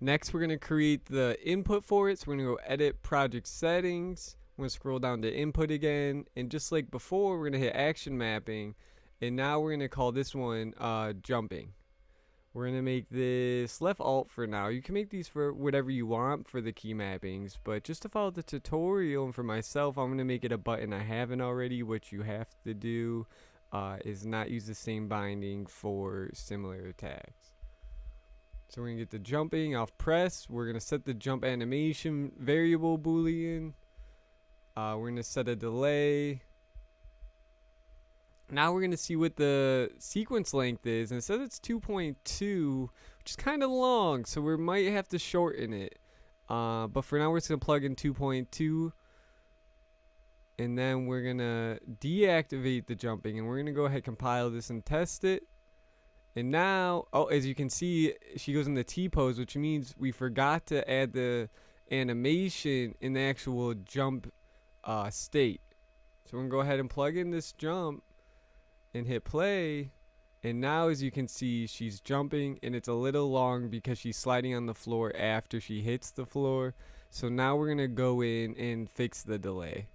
Next, we're going to create the input for it. So we're going to go edit project settings. We're going to scroll down to input again. And just like before, we're going to hit action mapping. And now we're going to call this one jumping. We're going to make this left alt for now. You can make these for whatever you want for the key mappings. But just to follow the tutorial and for myself, I'm going to make it a button I haven't already. What you have to do is not use the same binding for similar attacks. So we're going to get the jumping off press. We're going to set the jump animation variable boolean. We're going to set a delay. Now we're going to see what the sequence length is. And it says it's 2.2, which is kind of long. So we might have to shorten it. But for now, we're just going to plug in 2.2. And then we're going to deactivate the jumping. And we're going to go ahead and compile this and test it. And now, as you can see, she goes in the T-pose, which means we forgot to add the animation in the actual jump state. So we're going to go ahead and plug in this jump and hit play. And now, as you can see, she's jumping, and it's a little long because she's sliding on the floor after she hits the floor. So now we're going to go in and fix the delay.